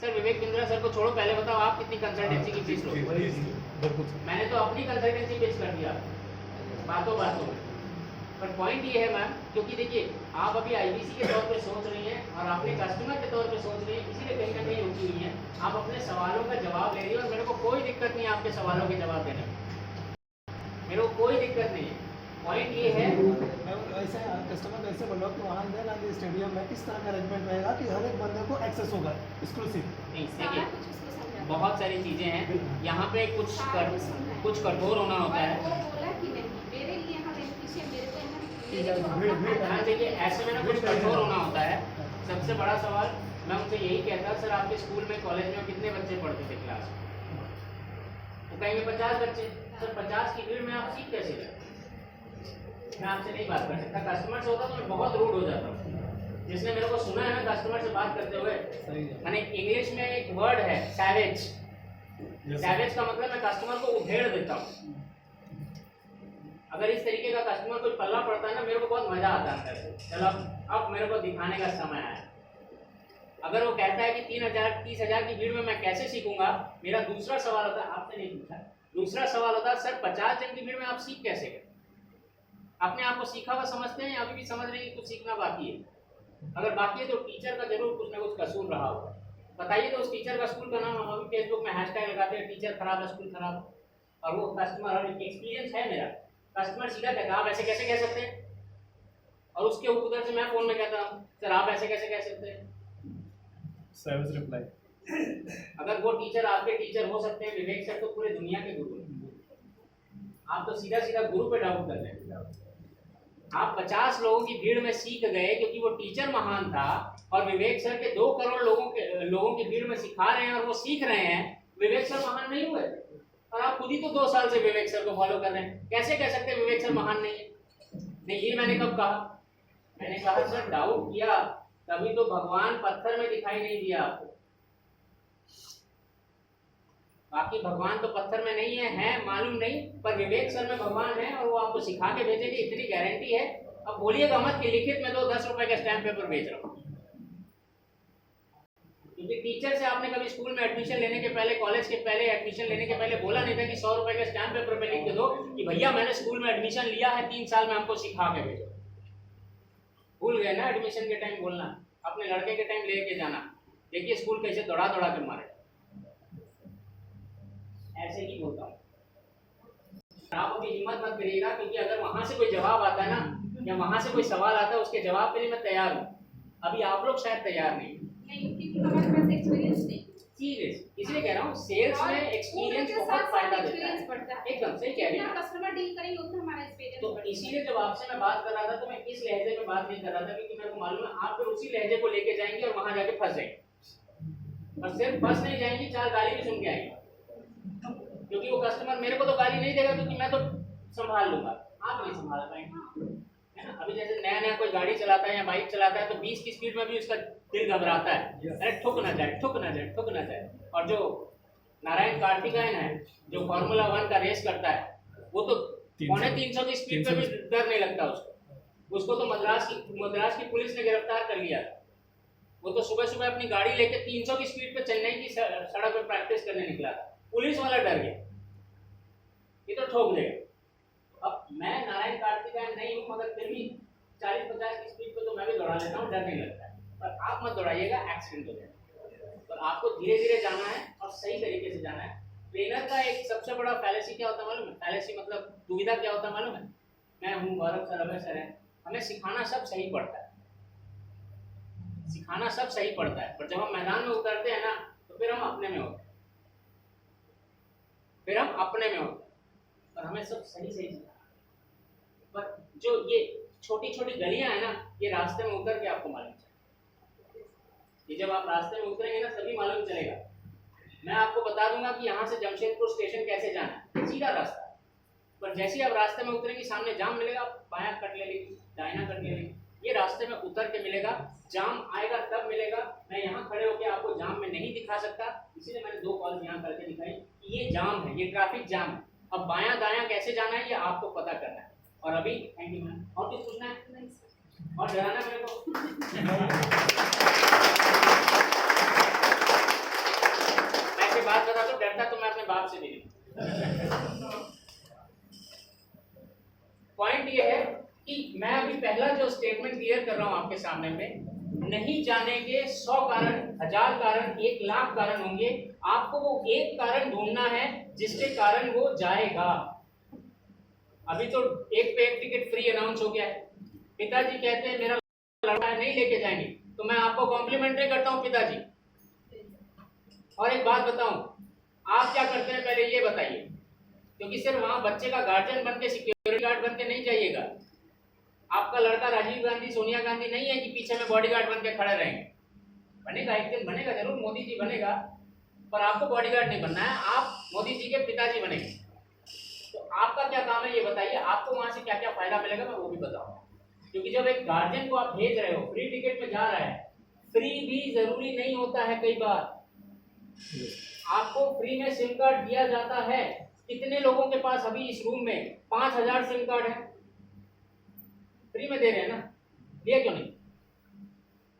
Sir Vivek Bindra sir को छोड़ो, पहले बताओ आप कितनी कंसल्टेंसी की फीस लो? मैंने तो अपनी कंसल्टेंसी पेश कर दिया बातों बातों में। पर पॉइंट ये है मैम, क्योंकि देखिए आप अभी आईबीसी के तौर पे सोच रही हैं और आपने कस्टमर के तौर पे सोच रही हैं, इसीलिए कहीं ना कहीं रुकी हुई हैं। आप अपने सवालों का जवाब ले रही है और मेरे को कोई दिक्कत नहीं है आपके सवालों के जवाब देने में, मेरे को कोई दिक्कत नहीं है। पॉइंट ये है ऐसे कस्टमर को ऐसे बोलो कि वहाँ इंदिरा गांधी स्टेडियम में किस तरह का अरेंजमेंट रहेगा कि हर एक बंदे को एक्सेस होगा एक्सक्लूसिव। नहीं, देखिए बहुत सारी चीजें हैं यहाँ पे, कुछ कठोर होना होता है। हाँ देखिए ऐसे में ना कुछ कठोर होना होता है। सबसे बड़ा सवाल मैं उनसे यही कहता, सर आपके स्कूल में कॉलेज में कितने बच्चे पढ़ते थे क्लास में? तो कहेंगे 50 बच्चे। सर 50 की भीड़ में आप सीख कैसे गए? मैं आपसे नहीं बात कर सकता, कस्टमर से होता तो मैं बहुत रूड हो जाता हूँ। जिसने मेरे को सुना है ना कस्टमर से बात करते हुए, मैंने इंग्लिश में एक वर्ड है सैवेज। सैवेज का मतलब मैं कस्टमर को उधेड़ देता हूँ। अगर इस तरीके का कस्टमर कोई पल्ला पड़ता है ना, मेरे को बहुत मजा आता है। चलो अब मेरे को दिखाने का समय आया। अगर वो कहता है कि 30,000 की भीड़ में मैं कैसे सीखूंगा, मेरा दूसरा सवाल होता है, आपने नहीं पूछा, दूसरा सवाल होता है सर 50 जन की भीड़ में आप सीख कैसे गए? अपने आप को सीखा हुआ समझते हैं, अभी भी समझ रहे हैं कि कुछ सीखना बाकी है? अगर बाकी है तो टीचर का जरूर कुछ ना कुछ कसूर रहा होगा। बताइए तो उस टीचर का स्कूल का नाम हम अभी फेसबुक में हैशटैग लगाते हैं, टीचर खराब है, स्कूल खराब, और वो कस्टमर, और एक्सपीरियंस है मेरा, कस्टमर सीधा कहता है आप ऐसे कैसे कह सकते हैं, और उसके उधर से मैं फोन में कहता हूँ सर आप ऐसे कैसे कह सकते हैं? Service reply. अगर वो टीचर आपके टीचर हो सकते हैं, विवेक सर तो पूरे दुनिया के गुरु हैं। आप तो सीधा सीधा गुरु पे डाउट कर रहे हैं। आप 50 लोगों की भीड़ में सीख गए क्योंकि वो टीचर महान था, और विवेक सर के 2 करोड़ लोगों की भीड़ में सिखा रहे हैं और वो सीख रहे हैं। विवेक सर महान नहीं हुए? और आप खुद ही तो 2 साल से विवेक सर को फॉलो कर रहे हैं, कैसे कह सकते हैं विवेक सर महान नहीं है? नहीं, ये मैंने कब कहा? मैंने कहा सर डाउट किया तभी तो भगवान पत्थर में दिखाई नहीं दिया आपको। बाकी भगवान तो पत्थर में नहीं है मालूम नहीं, पर विवेक सर में भगवान है और वो आपको सिखा के भेजेंगे, इतनी गारंटी है। अब बोलिएगा मत कि लिखित में तो 10 रुपए का स्टैम्प पेपर भेज रहा हूँ, क्योंकि टीचर से आपने कभी स्कूल में एडमिशन लेने के पहले, कॉलेज के पहले एडमिशन लेने के पहले बोला नहीं था कि 100 रुपए का स्टैम्प पेपर पे लिख के दो कि भैया मैंने स्कूल में एडमिशन लिया है, 3 साल में हमको सिखा के भेजो। भूल गए ना एडमिशन के टाइम बोलना, अपने लड़के के टाइम लेके जाना। देखिए स्कूल कैसे दौड़ा दौड़ा के मारे, ऐसे ही बोलता हूँ। आप अभी हिम्मत मत करिएगा, क्योंकि अगर वहां से कोई जवाब आता है ना, या वहां से कोई सवाल आता है, उसके जवाब के लिए मैं तैयार हूँ। अभी आप लोग शायद तैयार नहीं, हमारे पास एक्सपीरियंस नहीं। सीरियस इसलिए कह रहा हूँ, सेल्स में एक्सपीरियंस बहुत फायदा देता है। एकदम सही कह रही है। कस्टमर डील करेंगे उतना हमारा एक्सपीरियंस। तो इसीलिए जब आपसे मैं बात कर रहा था तो मैं इस लहजे में बात नहीं कर रहा था, क्योंकि मेरे को मालूम है आप फिर उसी लहजे को लेके जाएंगे और वहां जाके फंस जाएंगे। और सिर्फ फंस नहीं जाएंगी, 4 गाली भी सुन के आएंगे, क्योंकि वो कस्टमर मेरे को तो गाली नहीं देगा, क्योंकि मैं तो संभाल लूंगा, आप नहीं संभाल पाएंगे, है ना। अभी जैसे नया नया कोई गाड़ी चलाता है या बाइक चलाता है तो 20 की स्पीड में भी उसका दिल घबराता है, अरे ठुक ना जाए, ठुक ना जाए, ठुक ना जाए। और जो नारायण कार्तिकेयन है जो फार्मूला 1 का रेस करता है, वो तो 350 की स्पीड पे भी डर नहीं लगता उसको तो मद्रास की पुलिस ने गिरफ्तार कर लिया। वो तो सुबह सुबह अपनी गाड़ी लेके 300 की स्पीड पे चेन्नई की सड़क पे प्रैक्टिस करने निकला था, पुलिस वाला डर गया, ये तो ठोक देगा। अब मैं नारायण कार्तिकेयन नहीं हूँ, मगर फिर भी 40-50 की स्पीड पे तो मैं भी दौड़ा लेता हूँ, डर नहीं लगता है। पर आप मत दौड़ाइएगा, एक्सीडेंट हो जाएगा। पर आपको धीरे धीरे जाना है और सही तरीके से जाना है। ट्रेनर का एक सबसे बड़ा फैलेसी क्या होता है मालूम है? फैलेसी मतलब दुविधा क्या होता है मालूम है? मैं हूँ गौरव सर, अभय सर है, हमें सिखाना सब सही पड़ता है, सिखाना सब सही पड़ता है, पर जब हम मैदान में उतरते हैं ना तो फिर हम अपने में होते हैं, और हमें सब सही सही सिखाना। पर जो ये छोटी छोटी गलियां है ना, ये रास्ते में उतर के आपको मालूम चलेगा। ये जब आप रास्ते में उतरेंगे ना तभी मालूम चलेगा। मैं आपको बता दूंगा कि यहाँ से जमशेदपुर स्टेशन कैसे जाना है, सीधा रास्ता है, पर जैसे ही आप रास्ते में उतरेंगे सामने जाम मिलेगा, बायां कट ले लेंगे, दाहिना कट ले लेंगे, ये रास्ते में उतर के मिलेगा। जाम आएगा तब मिलेगा, मैं यहाँ खड़े होकर आपको जाम में नहीं दिखा सकता, इसीलिए मैंने 2 कॉल यहाँ करके दिखाई कि ये जाम है, ये ट्रैफिक जाम है। अब बायां दायां कैसे जाना है ये आपको पता करना है। और अभी थैंक यू मैम, और कुछ पूछना है और डराना मेरे को? बाप से भी नहीं। पॉइंट ये है कि मैं अभी पहला जो स्टेटमेंट क्लियर कर रहा हूं आपके सामने में, नहीं जाने के 100 कारण, 1000 कारण, 1,00,000 कारण होंगे, आपको वो एक कारण ढूंढना है जिसके कारण वो जाएगा। अभी तो एक पे एक टिकट फ्री अनाउंस हो गया है, पिताजी कहते हैं मेरा लड़का नहीं लेके जाएंगे, तो मैं आपको कॉम्प्लीमेंट्री करता हूं पिताजी। और एक बात बताऊं, आप क्या करते हैं पहले ये बताइए, क्योंकि सिर्फ वहां बच्चे का गार्जियन बन के, सिक्योरिटी गार्ड बन के नहीं जाइएगा। आपका लड़का राजीव गांधी, सोनिया गांधी नहीं है कि पीछे में बॉडीगार्ड बन के खड़े रहेंगे। बनेगा, एक दिन बनेगा जरूर, मोदी जी बनेगा, पर आपको बॉडीगार्ड नहीं बनना है, आप मोदी जी के पिताजी बनेंगे। तो आपका क्या काम है ये बताइए, आपको वहां से क्या क्या फायदा मिलेगा मैं वो भी बताऊंगा। क्योंकि जब एक गार्जियन को आप भेज रहे हो, फ्री टिकट में जा रहा है, फ्री भी जरूरी नहीं होता है, कई बार आपको फ्री में सिम कार्ड दिया जाता है। कितने लोगों के पास अभी इस रूम में 5,000 सिम कार्ड है? फ्री में दे रहे हैं ना, दिया क्यों नहीं?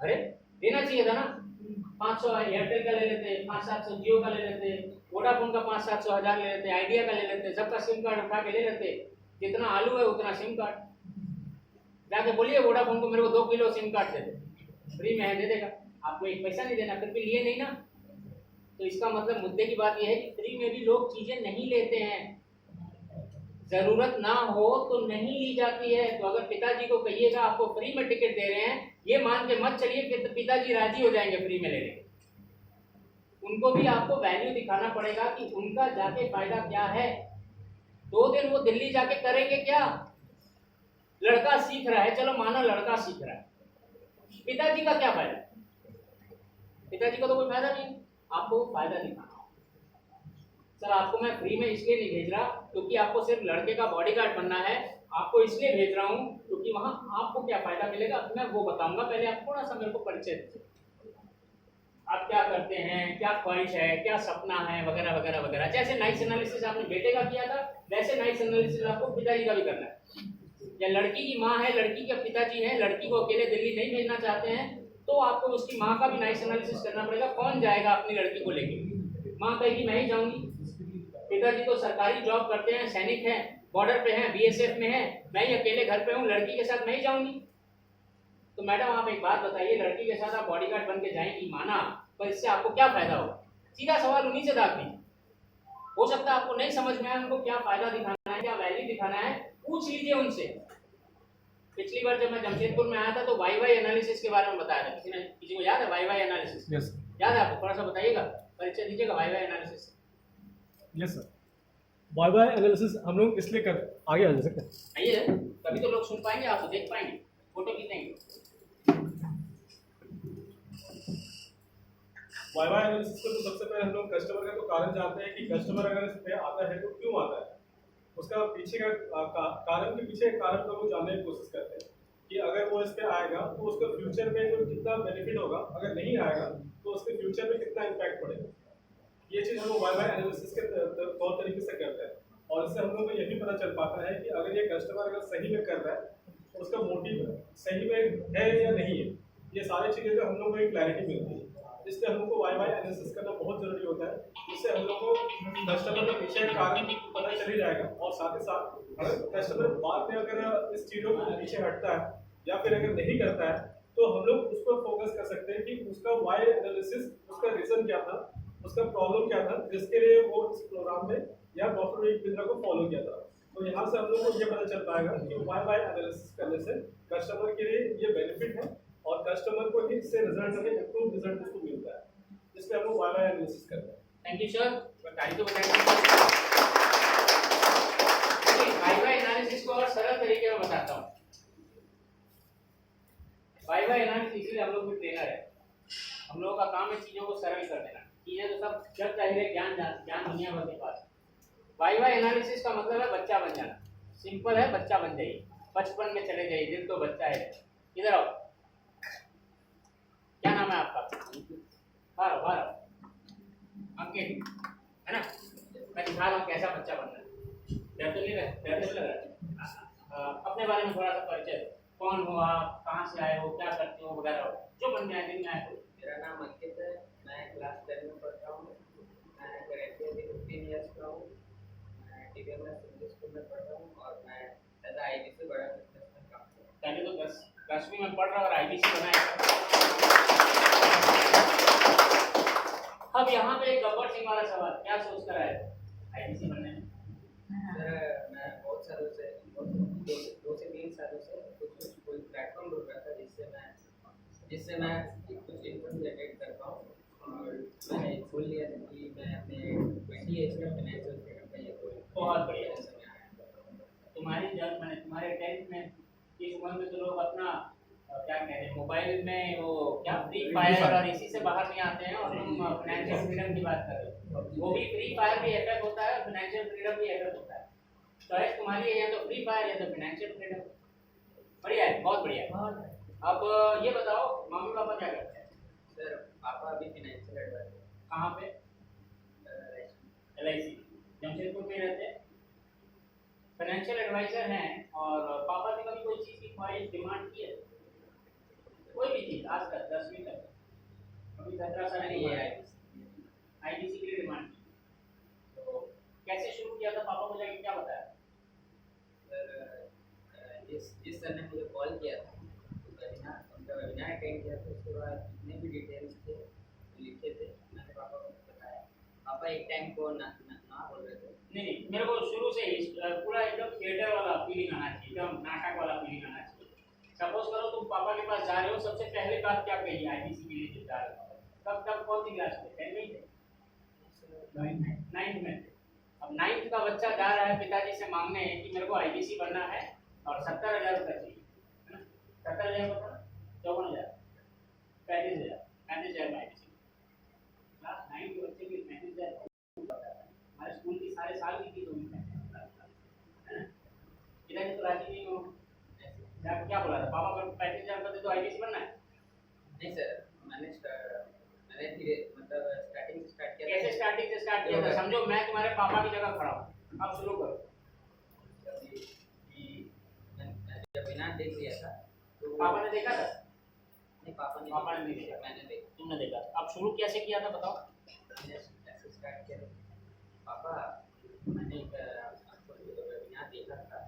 अरे देना चाहिए था ना, 500 एयरटेल का ले लेते, 500-700 जियो का ले लेते, वोडाफोन का 500-700 हजार ले लेते, आइडिया का ले लेते, सबका सिम कार्ड उठा के ले लेते। जितना आलू है उतना सिम कार्ड, जाके बोलिए वोडाफोन को मेरे को 2 किलो सिम कार्ड दे दे, फ्री में है, दे देगा। आपको एक पैसा नहीं देना, फिर भी लिए नहीं ना। तो इसका मतलब मुद्दे की बात यह है कि फ्री में भी लोग चीजें नहीं लेते हैं, जरूरत ना हो तो नहीं ली जाती है। तो अगर पिताजी को कहिएगा आपको फ्री में टिकट दे रहे हैं, ये मान के मत चलिए कि पिताजी राजी हो जाएंगे फ्री में लेने। उनको भी आपको वैल्यू दिखाना पड़ेगा कि उनका जाके फायदा क्या है। 2 दिन वो दिल्ली जाके करेंगे क्या? लड़का सीख रहा है, चलो मानो लड़का सीख रहा है, पिताजी का क्या फायदा? पिताजी को तो कोई फायदा नहीं, आपको फायदा दिखाना। सर आपको मैं फ्री में इसलिए नहीं भेज रहा क्योंकि आपको सिर्फ लड़के का बॉडीगार्ड बनना है, आपको इसलिए भेज रहा हूँ क्योंकि वहां आपको क्या फायदा मिलेगा मैं वो बताऊंगा। पहले आप थोड़ा सा मेरे को परिचय दीजिए, आप क्या करते हैं, क्या ख्वाहिश है, क्या सपना है, वगैरह वगैरह वगैरह। जैसे नाइस एनालिसिस आपने बेटे का किया था, वैसे नाइस एनालिसिस आपको पिताजी का भी करना है। या लड़की की माँ है, लड़की के पिताजी है, लड़की को अकेले दिल्ली नहीं भेजना चाहते हैं, तो आपको उसकी माँ का भी नाइस एनालिसिस करना पड़ेगा। कौन जाएगा अपनी लड़की को लेके? माँ कहेगी मैं ही जाऊंगी, पिताजी तो सरकारी जॉब करते हैं, सैनिक हैं, बॉर्डर पे हैं, बीएसएफ में हैं, मैं ही अकेले घर पे हूँ, लड़की के साथ मैं ही जाऊंगी। तो मैडम आप एक बात बताइए, लड़की के साथ आप बॉडीगार्ड बन के जाएंगी, माना, पर इससे आपको क्या फायदा होगा? सीधा सवाल उन्हीं से दाग दी। हो सकता है आपको नहीं समझ में आए, उनको क्या फायदा दिखाना है, क्या वैल्यू दिखाना है, पूछ लीजिए उनसे। पिछली बार जब मैं जमशेदपुर में आया था तो वाई एनालिसिस के बारे में बताया था, किसी को याद है वाई एनालिसिस? यस याद है आपको? थोड़ा सा बताइएगा, परिचय दीजिएगा Y analysis. Yes sir, Y analysis हम लोग इसलिए कर आगे आ सकते हैं, आइए, तभी तो लोग सुन पाएंगे, आपको देख पाएंगे, फोटो खींचेंगे। वाई एनालिसिस को तो सबसे पहले हम लोग कस्टमर का तो कारण जानते हैं कि कस्टमर अगर इस पे आता है तो क्यों आता है, उसका पीछे का कारण के पीछे कारण को हम जानने की कोशिश करते हैं कि अगर वो इस पे आएगा तो उसका फ्यूचर में जो कितना बेनिफिट होगा, अगर नहीं आएगा तो उसके फ्यूचर में कितना इम्पैक्ट पड़ेगा। ये चीज़ हम लोग वाई एनालिसिस के तौर तरीके से करते हैं, और इससे हम लोग को ये भी पता चल पाता है कि अगर ये कस्टमर अगर सही में कर रहा है तो उसका मोटिव सही में है या नहीं है। ये सारी चीज़ें जो हम लोग को एक क्लैरिटी मिलती है, इसलिए हम लोग को वाई एनालिसिस करना बहुत ज़रूरी होता है। इससे हम लोग को कस्टमर के पीछे कारण पता चल जाएगा, और साथ ही साथ अगर कस्टमर बाद में अगर इस चीज़ों के पीछे हटता है या फिर अगर नहीं करता है तो हम लोग उस पर फोकस कर सकते हैं कि उसका वाई एनालिसिस, उसका रीज़न क्या था, उसका प्रॉब्लम क्या था जिसके लिए वो इस प्रोग्राम में या डॉक्टर बिंद्रा को फॉलो किया था। तो यहाँ से हम लोग को ये पता चल पाएगा कि वाई एनालिसिस करने से कस्टमर के लिए ये बेनिफिट है और कस्टमर को ही इससे रिजल्ट है, इम्प्रूव रिजल्ट उसको मिलता है, इसलिए हम लोग वाई एनालिसिस करते हैं। थैंक यू सर, बताइए तो बताइए वाई एनालिसिस को और सरल तरीके में बताता हूँ। वाई एनालिसिस इसलिए हम लोग भी ट्रेनर है, हम लोगों का काम है चीज़ों को सरल कर देना। चीज़ें तो सब जब जाहिर है ज्ञान दुनिया भर के पास। वाई एनालिसिस का मतलब है बच्चा बन जाना, सिंपल है, बच्चा बन जाइए, बचपन में चले जाइए, दिल तो बच्चा है। इधर आओ, क्या नाम है आपका? भारत अंकित है ना? मैं दिखा रहा हूँ कैसा बच्चा बनना है। डर तो नहीं लग रहा? अपने बारे में थोड़ा सा परिचय, कौन हो आप, कहाँ से आए हो, क्या करते हो, वगैरह जो बन गया दिन में आए हो। मेरा नाम अंकित है, मैं क्लास 10 में पढ़ता हूँ। मैं ग्रेजुएट 15 ईयर्स स्टेडियम में सिविल स्कूल में पढ़ रहा हूँ और मैं एज आईबीसी बड़ा बिजनेस में काम कर रहा हूँ। पहले तो 10वीं में पढ़ रहा और आईबीसी बनाया। अब यहाँ पे गब्बर सिंह वाला सवाल, क्या सोच कर आए आईबीसी बनने में? सर मैं बहुत सालों से 2 से 3 सालों से कुछ कोई प्लेटफॉर्म ढूंढ रहा था जिससे मैं कुछ इनकम जनरेट कर पाऊँ, और मैंने खोल लिया था कि मैं अपने 20 एज में फाइनेंशियल फ्रीडम का ये कोई बहुत बढ़िया समय आया। तुम्हारी जब मैंने तुम्हारे 10th में इस उम्र में तो लोग अपना क्या कहते हैं मोबाइल में वो क्या फ्री फायर और इसी से बाहर नहीं आते हैं, और तुम फाइनेंशियल फ्रीडम की बात कर रहे हो। वो भी फ्री फायर भी एफएफ होता है, फाइनेंशियल फ्रीडम भी एफएफ होता है। चॉइस तुम्हारी है, या तो फ्री फायर या तो फाइनेंशियल फ्रीडम। बढ़िया है, बहुत बढ़िया है। अब ये बताओ मम्मी पापा क्या करते हैं? सर पापा अभी फाइनेंशियल एडवाइजर कहाँ पे? LIC जमशेदपुर में रहते हैं, फाइनेंशियल एडवाइजर हैं। और पापा ने कभी कोई चीज़ की ख्वाहिश डिमांड की है? कोई भी चीज़ आज तक 10वीं तक? अभी 17 साल की है, आईबीसी के लिए डिमांड की। तो कैसे शुरू किया था, पापा को जाके क्या बताया? सर जिस सर ने मुझे कॉल किया था उनका वेबिनार अटेंड किया था, उसके बाद जितने भी डिटेल्स थे लिखे थे मैंने पापा को बताया। पापा एक टाइम को ना बोल रहे थे। नहीं, मेरे को शुरू से ही पूरा एकदम थिएटर वाला फीलिंग आना चाहिए, एकदम नाटक वाला फीलिंग आना चाहिए। सपोज करो तुम पापा के पास जा रहे हो, सबसे पहले बात क्या कही आईबीसी के लिए जब जा रहे हो? तब कौन सी क्लास में? 10th में थे? 9th में थे। अब 9th का बच्चा जा रहा है पिताजी से मांगने कि मेरे को आईबीसी बनना है और 70,000 रुपये चाहिए, है ना? 70,000 रुपये, 54,000, 35,000, 35,000 में आईबीसी। क्लास 9 के बच्चे की 35,000 हमारे स्कूल की सारे साल की फीस होगी, है ना? पिताजी तो राजी नहीं हो, क्या बोला था पापा को? 35,000 रुपये तो आईबीसी बनना है? नहीं सर, मैंने धीरे मतलब स्टार्टिंग से स्टार्ट किया। कैसे स्टार्टिंग से स्टार्ट किया था? समझो मैं तुम्हारे पापा की जगह खड़ा हूँ, अब शुरू करो। मैंने जब बिना देख लिया था तो पापा ने देखा था? नहीं, पापा ने नहीं देखा, मैंने देखा। तुमने देखा। अब शुरू कैसे किया था बताओ? मैंने ऐसे स्टार्ट किया था। पापा मैंने एक आपको वेबिनार देखा था,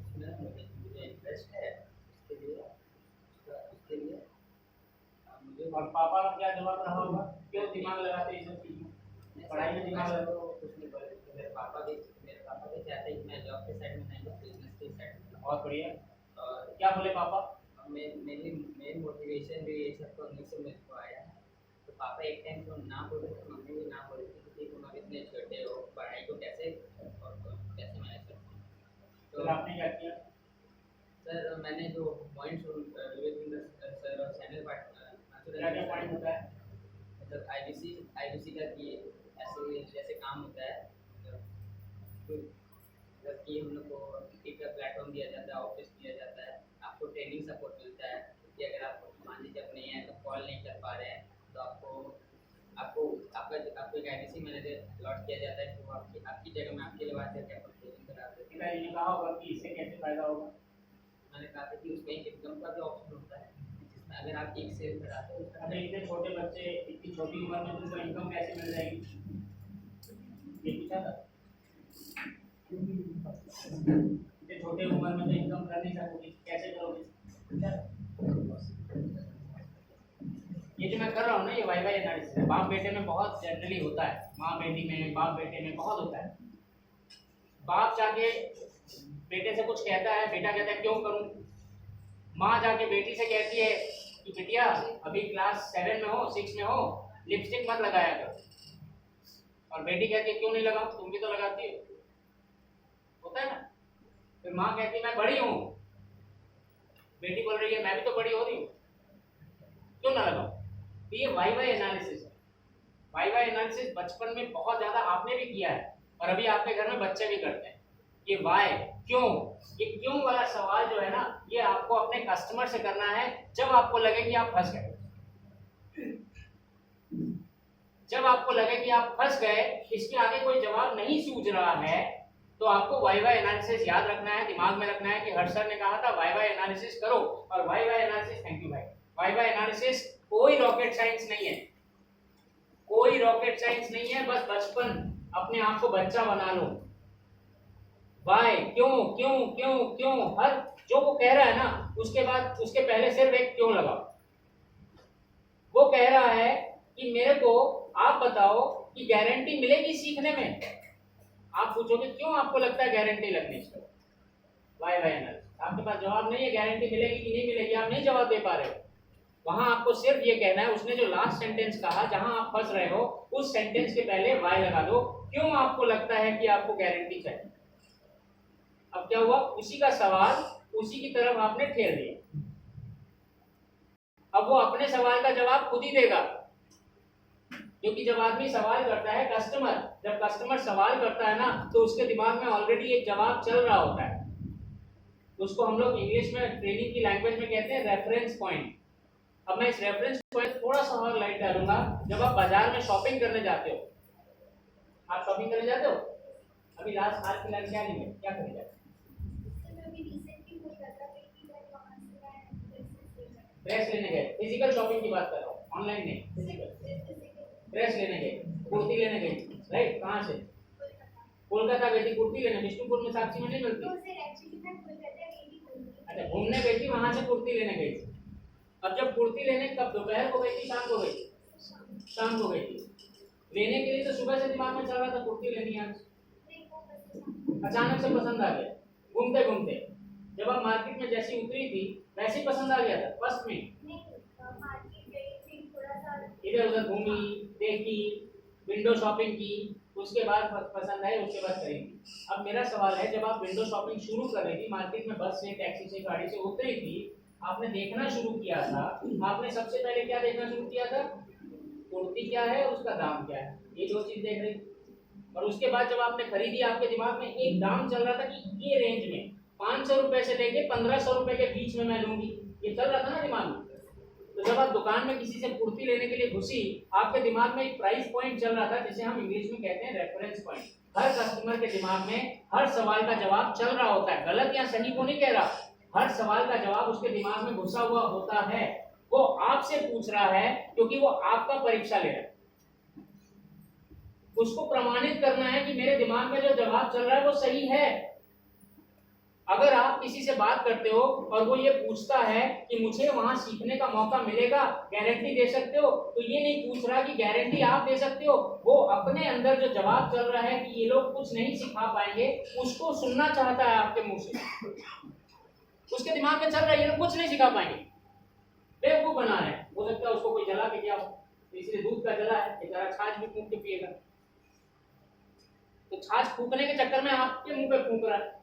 उसमें मुझे इंटरेस्ट है, उसके लिए मुझे। और पापा का क्या जवाब रहा होगा? क्यों दिमाग लगाते हैं सब चीज़? पढ़ाई में दिमाग लगाओ कुछ नहीं बोले। मेरे पापा भी चाहते हैं कि मैं जॉब के साइड में नहीं, बिजनेस के साइड में। बहुत बढ़िया। और क्या बोले पापा? मेन मोटिवेशन भी ये सब करने से मेरे को आया है। तो पापा एक टाइम तो ना बोले थे, मम्मी भी ना बोली थी कि तुम अभी इतने छोटे हो, पढ़ाई को कैसे मैनेज करते हो। तो आपने क्या किया? सर मैंने जो पॉइंट्स सर और चैनल क्या क्या पॉइंट होता है? मतलब आईबीसी का कि ऐसे जैसे काम होता है, मतलब कि हम लोग को एक प्लेटफॉर्म दिया जाता है, ऑफिस दिया जाता है, आपको ट्रेनिंग सपोर्ट मिलता है कि अगर आप मान लीजिए अपने यहाँ तो कॉल नहीं कर पा रहे हैं तो आपको एक आईबीसी मैनेजर अलॉट किया जाता है, तो आपकी जगह में आपके लिए बात करके आपको ट्रेनिंग करा देते हैं। पिताजी ने कहा होगा कि इससे कैसे फायदा होगा? मैंने कहा था कि उसमें इनकम का भी ऑप्शन होता है, जिसमें अगर आप एक सेल कराते हो अरे इतने छोटे बच्चे इतनी छोटी उम्र में तुमको इनकम कैसे मिल जाएगी? ये पूछा था? इतने छोटे उम्र में तो इनकम कर नहीं सकोगे, कैसे करोगे? ये जो मैं कर रहा हूँ ना, ये वाई एनालिसिस है। बाप बेटे में बहुत जनरली होता है, माँ बेटी में, बाप बेटे में बहुत होता है। बाप जाके बेटे से कुछ कहता है, बेटा कहता है क्यों करूं? माँ जाके बेटी से कहती है कि बिटिया अभी क्लास 7 में हो, 6 में हो, लिपस्टिक मत लगाया करो। और बेटी कहती है क्यों नहीं लगाऊं, तुम भी तो लगाती हो। होता है ना? फिर माँ कहती है मैं बड़ी हूँ, बेटी बोल रही है मैं भी तो बड़ी हो रही हूँ, क्यों ना लगाऊं? तो ये वाई एनालिसिस है। वाई एनालिसिस बचपन में बहुत ज़्यादा आपने भी किया है, और अभी आपके घर में बच्चे भी करते हैं। ये वाई, क्यों, ये क्यों वाला सवाल जो है ना, ये आपको अपने कस्टमर से करना है जब आपको लगे कि आप फंस गए। जब आपको लगे कि आप फंस गए, इसके आगे कोई जवाब नहीं सूझ रहा है, तो आपको वाई एनालिसिस याद रखना है, दिमाग में रखना है कि हर सर ने कहा था वाई एनालिसिस करो। और वाई एनालिसिस, थैंक यू भाई, वाई एनालिसिस कोई रॉकेट साइंस नहीं है, कोई रॉकेट साइंस नहीं है। बस बचपन, अपने आप को बच्चा बना लो, वाई, क्यों क्यों क्यों क्यों, हर जो वो कह रहा है ना उसके बाद उसके पहले सिर्फ एक क्यों लगाओ। वो कह रहा है कि मेरे को आप बताओ कि गारंटी मिलेगी सीखने में। आप पूछोगे क्यों आपको लगता है गारंटी लगनी चाहिए, वाई वाई एनालिसिस। आपके पास जवाब नहीं है, गारंटी मिलेगी कि नहीं मिलेगी, आप नहीं जवाब दे पा रहे हो। वहां आपको सिर्फ ये कहना है, उसने जो लास्ट सेंटेंस कहा जहां आप फंस रहे हो उस सेंटेंस के पहले वाई लगा दो, क्यों आपको लगता है कि आपको गारंटी चाहिए। अब क्या हुआ, उसी का सवाल उसी की तरफ आपने ठेल दिया। अब वो अपने सवाल का जवाब खुद ही देगा, क्योंकि जब आदमी सवाल करता है, जब कस्टमर सवाल करता है ना तो उसके दिमाग में ऑलरेडी एक जवाब चल रहा होता है। उसको हम लोग इंग्लिश में ट्रेनिंग की लैंग्वेज में कहते हैं रेफरेंस पॉइंट। अब मैं इस रेफरेंस पॉइंट थोड़ा सा और लाइट डालूंगा। जब आप बाजार में शॉपिंग करने जाते हो, आप शॉपिंग करने जाते हो, अभी लास्ट हाल फिलहाल क्या नहीं है, क्या करने जाते हो? ड्रेस लेने गए, फिजिकल शॉपिंग की बात कर रहा हूँ, ऑनलाइन नहीं, फिजिकल। ड्रेस लेने गए, कुर्ती लेने गई, राइट? कहाँ से? कोलकाता गई थी कुर्ती लेने, विष्णुपुर में साक्षी में नहीं मिलती। अच्छा, घूमने गई थी, वहां से कुर्ती लेने गई थी। अब जब कुर्ती लेने कब, दोपहर को गई थी, शाम को गई थी? शाम को गई थी। लेने के लिए तो सुबह से दिमाग में चल रहा था कुर्ती लेनी है, अचानक से पसंद आ गया। घूमते घूमते जब आप मार्केट में जैसी उतरी थी वैसे ही पसंद आ गया था फर्स्ट में? इधर उधर घूमी, देखी, विंडो शॉपिंग की, उसके बाद पसंद आए, उसके बाद खरीदी। अब मेरा सवाल है, जब आप विंडो शॉपिंग शुरू कर रही थी, मार्केट में बस से, टैक्सी से, गाड़ी से उतरी थी, आपने देखना शुरू किया था, आपने सबसे पहले क्या देखना शुरू किया था? कुर्ती क्या है और उसका दाम क्या है, ये दो चीज देख रही। और उसके बाद जब आपने खरीदी, आपके दिमाग में एक दाम चल रहा था कि ये रेंज में 500 रुपए से लेके 1500 रुपए के बीच में मैं लूंगी, ये चल रहा था ना दिमाग में। तो जब आप दुकान में किसी से कुर्ती लेने के लिए घुसी, आपके दिमाग में एक प्राइस पॉइंट चल रहा था, जिसे हम इंग्लिश में कहते हैं रेफरेंस पॉइंट। हर कस्टमर के दिमाग में हर सवाल का जवाब चल रहा होता है, गलत या सही को नहीं कह रहा, हर सवाल का जवाब उसके दिमाग में घुसा हुआ होता है। वो आपसे पूछ रहा है क्योंकि वो आपका परीक्षा ले रहा है। उसको प्रमाणित करना है कि मेरे दिमाग में जो जवाब चल रहा है वो सही है। अगर आप किसी से बात करते हो और वो ये पूछता है कि मुझे वहां सीखने का मौका मिलेगा, गारंटी दे सकते हो, तो ये नहीं पूछ रहा कि गारंटी आप दे सकते हो। वो अपने अंदर जो जवाब चल रहा है कि ये लोग कुछ नहीं सिखा पाएंगे, उसको सुनना चाहता है आपके मुंह से। उसके दिमाग में चल रहा है ये लोग कुछ नहीं सिखा पाएंगे, बेवकूफ बना रहे हैं। हो सकता है उसको कोई जला के दिया हो, इसलिए दूध का जला है, बेचारा छाछ भी फूंक के पिएगा। तो छाछ फूकने के चक्कर में आपके मुंह पे फूंक रहा है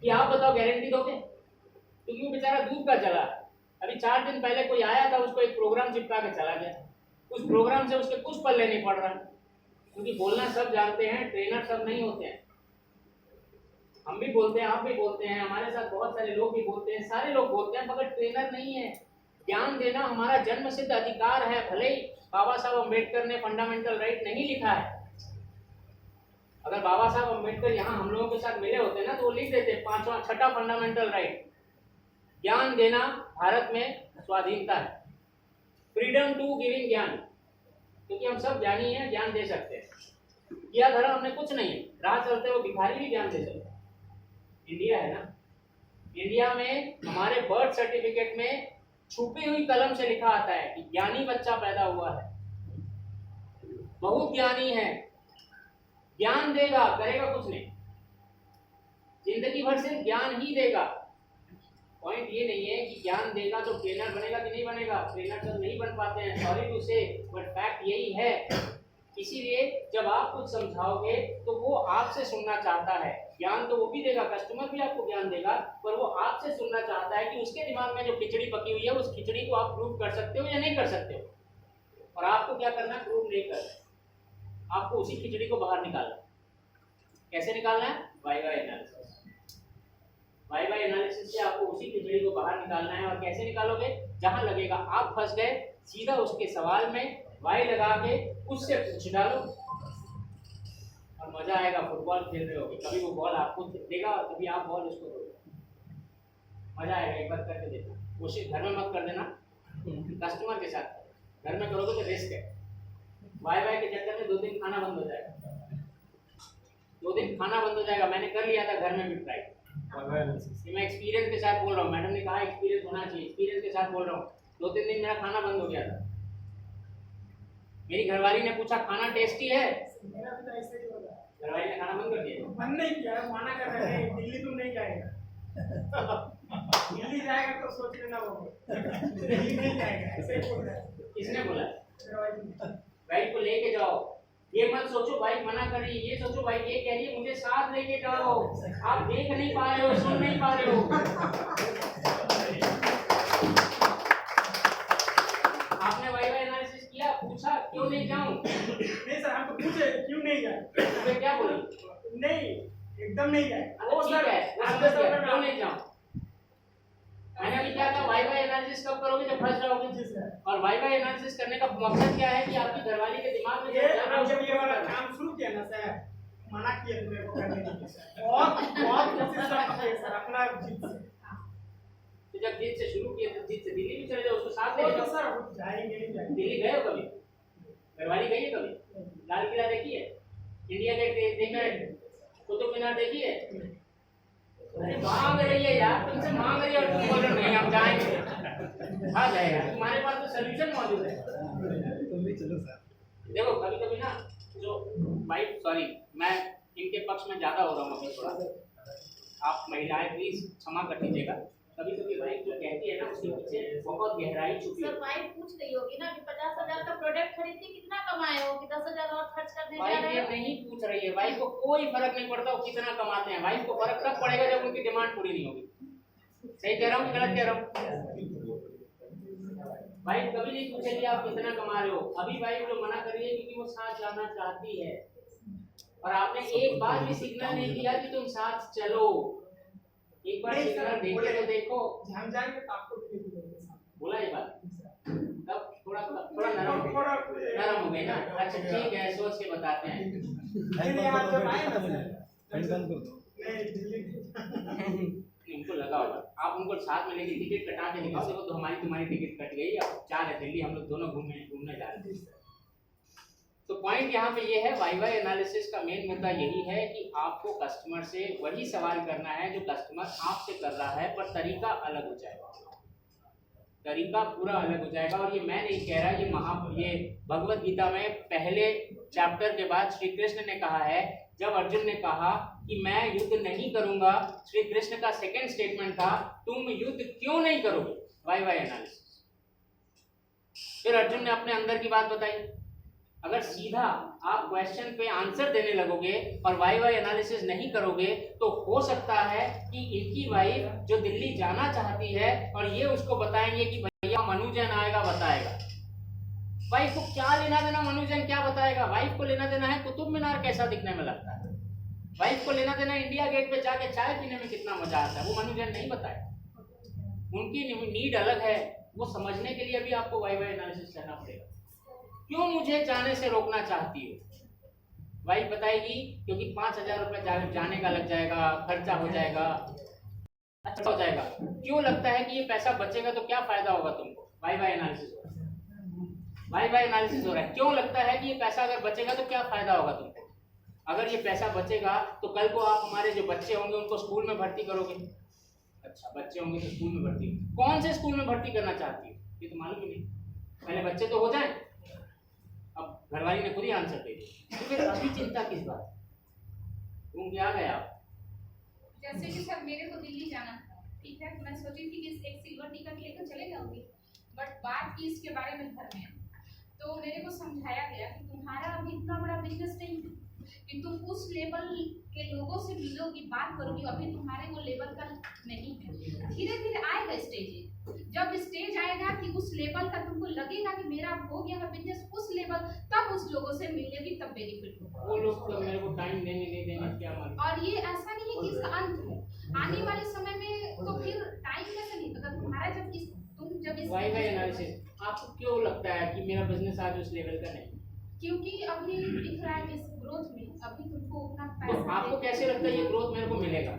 कि आप बताओ गारंटी दोगे, क्योंकि वो बेचारा दूध का जला है। अभी 4 दिन पहले कोई आया था, उसको एक प्रोग्राम चिपका के चला गया, उस प्रोग्राम से उसके कुछ पल्ले नहीं पड़ रहा, क्योंकि बोलना सब जानते हैं, ट्रेनर सब नहीं होते हैं। हम भी बोलते हैं, आप भी बोलते हैं, हमारे साथ बहुत सारे लोग भी बोलते हैं, सारे लोग बोलते हैं, मगर ट्रेनर नहीं है। ज्ञान देना हमारा जन्म सिद्ध अधिकार है, भले ही बाबा साहब अम्बेडकर ने फंडामेंटल राइट नहीं लिखा है। अगर बाबा साहब अम्बेडकर यहाँ हम लोगों के साथ मिले होते ना तो वो लिख देते 5वां 6ठा फंडामेंटल राइट, ज्ञान देना भारत में स्वाधीनता है, फ्रीडम टू गिविंग ज्ञान, क्योंकि हम सब ज्ञानी हैं, ज्ञान दे सकते हैं। यह धर्म हमने कुछ नहीं है, राह चलते हुए भिखारी भी ज्ञान दे सकते हैं। इंडिया है ना, इंडिया में हमारे बर्थ सर्टिफिकेट में छुपी हुई कलम से लिखा आता है कि ज्ञानी बच्चा पैदा हुआ है, बहुत ज्ञानी है, ज्ञान देगा, करेगा कुछ नहीं, जिंदगी भर सिर्फ ज्ञान ही देगा। पॉइंट ये नहीं है कि ज्ञान देगा तो ट्रेनर बनेगा कि नहीं बनेगा, ट्रेनर सब नहीं बन पाते हैं, सॉरी टू से, बट फैक्ट यही है। इसीलिए जब आप कुछ समझाओगे तो वो आपसे सुनना चाहता है। ज्ञान तो वो भी देगा, कस्टमर भी आपको ज्ञान देगा, पर वो आपसे सुनना चाहता है कि उसके दिमाग में जो खिचड़ी पकी हुई है उस खिचड़ी को आप प्रूव कर सकते हो या नहीं कर सकते हो। और आपको क्या करना है, प्रूव नहीं करना, आपको उसी खिचड़ी को बाहर निकालना। कैसे निकालना है? Why why analysis. Why why analysis से आपको उसी खिचड़ी को बाहर निकालना है। और कैसे निकालोगे? जहां लगेगा आप फंस गए, सीधा उसके सवाल में वाई लगा के उससे पूछ डालो और मजा आएगा। फुटबॉल खेल रहे होगे, कभी वो बॉल आपको देगा और कभी आप बॉल उसको दोगे, मजा आएगा। एक बार करके देखना, कोशिश घर में मत कर देना, कस्टमर के साथ। घर में करोगे तो रिस्क है, वाई वाई के चक्कर में 2 दिन खाना बंद हो जाएगा। 2 दिन खाना बंद हो जाएगा। मैंने कर लिया था घर में भी ट्राई, ये मैं एक्सपीरियंस के साथ बोल रहा हूँ। मैडम ने कहा एक्सपीरियंस होना चाहिए, एक्सपीरियंस के साथ बोल रहा हूँ। 2-3 दिन मेरा खाना बंद हो गया था। मेरी घरवाली ने पूछा खाना टेस्टी है, मेरा भी तो ऐसे ही होगा। घरवाली ने खाना बंद कर दिया। मन नहीं किया, मना कर रहे हैं दिल्ली तुम नहीं जाएगा। दिल्ली जाएगा तो सोच लेना वो दिल्ली नहीं जाएगा, ऐसे ही बोल रहा है। किसने बोला? मेरा वाइफ को लेके जाओ, ये मत सोचो वाइफ मना कर रही है, ये सोचो वाइफ ये कह रही है मुझे साथ लेके जाओ। आप देख नहीं पा रहे हो, सुन नहीं पा रहे हो। आपने वाइफ एनालिसिस किया, पूछा क्यों नहीं जाऊं? नहीं सर, हम तो पूछे क्यों नहीं जाए, तो क्या बोली? नहीं एकदम नहीं जाए। वो ठीक है, आपने समझ क्यों नहीं जाऊं? मैंने अभी क्या कहा, वाई वाई एनालिसिस कब करोगे? जब फंस जाओगे। और वाई वाई एनालिसिस करने का मकसद क्या है कि आपकी घरवाली के दिमाग में जब ये वाला काम शुरू किया ना सर, मना किया मेरे को करने के लिए सर, बहुत कोशिश किए सर अपना जिद से। तो जब जिद से शुरू किए तो जिद से दिल्ली भी चले जाओ, उसको साथ ले वो जाओ। तो सर जाएंगे नहीं जाएंगे। दिल्ली गए हो कभी? घरवाली गई है कभी? लाल किला देखी है? इंडिया गेट देखा है? कुतुब मीनार देखी है? अरे मांग रही है यार, तुमसे मांग रही है और तुम बोल रहे हो नहीं हम जाएंगे। आ जाएगा, तुम्हारे पास तो सोल्यूशन मौजूद है। तुम भी चलो सर। देखो कभी कभी ना जो वाइफ, सॉरी मैं इनके पक्ष में ज्यादा हो रहा हूँ अभी थोड़ा, आप महिलाएं प्लीज क्षमा कर दीजिएगा। कभी कभी वाइफ जो कहती है ना उसके पीछे बहुत गहराई छुपी है। सर वाइफ पूछ रही होगी ना कि 50,000 का प्रोडक्ट खरीद के कितना कमाए हो, कि 10,000 और खर्च करने जा वाइफ रहे ये हो। नहीं पूछ रही है, वाइफ को कोई फर्क नहीं पड़ता वो कितना कमाते हैं। वाइफ को फर्क तब पड़ेगा जब उनकी डिमांड पूरी नहीं होगी। सही कह रहा हूँ गलत कह रहा हूँ? वाइफ कभी नहीं पूछेगी आप कितना कमा रहे हो। अभी वाइफ जो मना कर रही है क्योंकि वो साथ जाना चाहती है, और आपने एक बार भी सिग्नल नहीं दिया कि तुम साथ चलो। एक बार सिग्नल देके तो देखो। हम जाएंगे तो आपको भी लेके जाएंगे साथ। बोला ये बात, तब थोड़ा नरम हो गई ना। अच्छा ठीक है, सोच के बताते हैं। नहीं आज जब आए ना सर, नहीं दिल्ली उनको लगा होगा, आप उनको साथ में लेके टिकट कटा के निकाल देखो तो तुम्हारी टिकट कट गई। अब 4 है दिल्ली, हम लोग दोनों घूमने जा रहे हैं। तो पॉइंट यहाँ पे ये है, वाई वाई एनालिसिस का मेन मुद्दा यही है कि आपको कस्टमर से वही सवाल करना है जो कस्टमर आपसे कर रहा है, पर तरीका अलग हो जाएगा, तरीका पूरा अलग हो जाएगा। और ये मैं नहीं कह रहा, ये भगवत गीता में पहले चैप्टर के बाद श्री कृष्ण ने कहा है, जब अर्जुन ने कहा कि मैं युद्ध नहीं करूंगा, श्री कृष्ण का सेकंड स्टेटमेंट था तुम युद्ध क्यों नहीं करोगे? Why why analysis. फिर अर्जुन ने अपने अंदर की बात बताई। अगर सीधा आप क्वेश्चन पे आंसर देने लगोगे और वाई वाई एनालिसिस नहीं करोगे तो हो सकता है कि इनकी वाइफ जो दिल्ली जाना चाहती है और ये उसको बताएंगे कि भैया मनुजन आएगा बताएगा। वाइफ को क्या लेना देना मनुजन क्या बताएगा? वाइफ को लेना देना है कुतुब मीनार कैसा दिखने में लगता है, वाइफ को लेना देना इंडिया गेट पे जाके चाय पीने में कितना मजा आता है, वो मनुजन नहीं बताएगा। उनकी नीड अलग है, वो समझने के लिए भी आपको वाई वाई एनालिसिस करना पड़ेगा। क्यों मुझे जाने से रोकना चाहती हो? वाइफ बताएगी क्योंकि 5,000 रुपये जाने का लग जाएगा, खर्चा हो जाएगा, अच्छा हो जाएगा। क्यों लगता है कि ये पैसा बचेगा तो क्या फायदा होगा तुमको? वाई वाई एनालिसिस हो रहा है, वाई वाई एनालिसिस हो रहा है। क्यों लगता है कि ये पैसा अगर बचेगा तो क्या फायदा होगा तुमको? अगर ये पैसा बचेगा तो कल को आप हमारे जो बच्चे होंगे उनको स्कूल में भर्ती करोगे। अच्छा बच्चे होंगे तो स्कूल में भर्ती, कौन से स्कूल में भर्ती करना चाहती हो ये तो मालूम ही नहीं, पहले बच्चे तो हो जाए। अब घरवाली ने खुद ही आंसर दे दिया, तो फिर अभी चिंता किस बात? घूम के आ गए आप। जैसे कि सर मेरे को दिल्ली जाना था, ठीक है, मैं सोची थी कि एक सिल्वर टिकट लेकर चले जाऊंगी, बट बात की इसके बारे में घर में, तो मेरे को समझाया गया कि तुम्हारा अभी इतना बड़ा बिजनेस नहीं है कि तुम उस लेवल के लोगों से मिलोगी, बात करोगी, अभी तुम्हारे वो लेवल का नहीं है। धीरे धीरे आएगा स्टेज, जब स्टेज आएगा कि उस लेवल का तुमको लगेगा कि मेरा हो गया है बिजनेस उस लेवल, तब उस लोगों से मिलेगी, तब बेनिफिट होगा। वो लोग तो मेरे को टाइम देने नहीं देने क्या मालूम। और ये ऐसा नहीं है कि इसका अंत है, आने वाले समय में तो फिर टाइम कैसे नहीं, अगर तुम्हारा जब इस वाई वाई एनालिसिस आपको क्यों लगता है कि मेरा बिजनेस आज उस लेवल का नहीं? क्योंकि अभी दिख रहा है इस ग्रोथ में, अभी तुमको उतना तो पैसा आपको कैसे लगता है ये ग्रोथ मेरे को मिलेगा?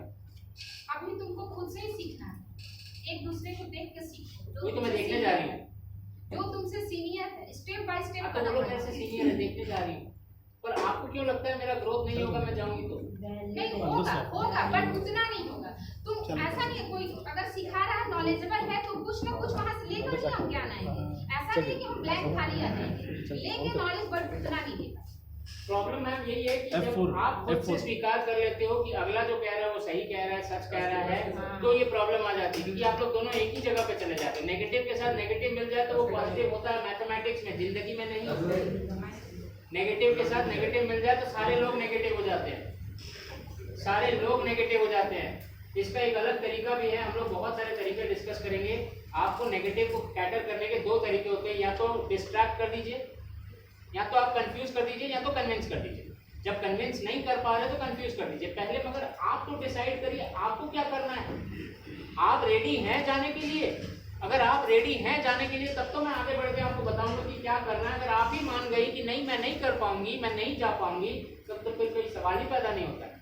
अभी तुमको खुद से ही सीखना है, एक दूसरे को देख के सीखो। वही तो मैं देखने जा रही हूँ, जो तुमसे सीनियर है, स्टेप बाय स्टेप तो वो लोग मेरे से सीनियर है, देखने जा रही हूँ। पर आपको क्यों लगता है मेरा ग्रोथ नहीं होगा मैं जाऊंगी तो? नहीं होगा बट उतना नहीं होगा। तुम ऐसा नहीं है, कोई अगर सिखा रहा है नॉलेजेबल है तो कुछ ना कुछ वहाँ से लेकर ही हम ज्ञान आएंगे। ऐसा नहीं है कि हम ब्लैंक खाली आ जाएंगे, लेंगे नॉलेज बट उतना नहीं देगा। प्रॉब्लम मैम यही है कि जब आप खुद से स्वीकार कर लेते हो कि अगला जो कह रहा है वो सही कह रहा है, सच कह रहा है, तो ये प्रॉब्लम आ जाती है। क्योंकि आप लोग दोनों एक ही जगह पे चले जाते हैं। नेगेटिव के साथ नेगेटिव मिल जाए तो वो पॉजिटिव होता है मैथमेटिक्स में, जिंदगी में नहीं। नेगेटिव के साथ नेगेटिव मिल जाए तो सारे लोग नेगेटिव हो जाते हैं, सारे लोग नेगेटिव हो जाते हैं। इसका एक अलग तरीका भी है, हम लोग बहुत सारे तरीके डिस्कस करेंगे। आपको नेगेटिव को कैटर करने के दो तरीके होते हैं, या तो डिस्ट्रैक्ट कर दीजिए, या तो आप कंफ्यूज कर दीजिए, या तो कन्विंस कर दीजिए। जब कन्विंस नहीं कर पा रहे तो कंफ्यूज कर दीजिए पहले, मगर आप तो डिसाइड करिए आपको क्या करना है। आप रेडी हैं जाने के लिए? अगर आप रेडी हैं जाने के लिए तब तो मैं आगे बढ़ के आपको बताऊंगा कि क्या करना है। अगर आप ही मान गई कि नहीं मैं नहीं कर पाऊंगी, मैं नहीं जा पाऊंगी, तब तो फिर कोई सवाल ही पैदा नहीं होता है,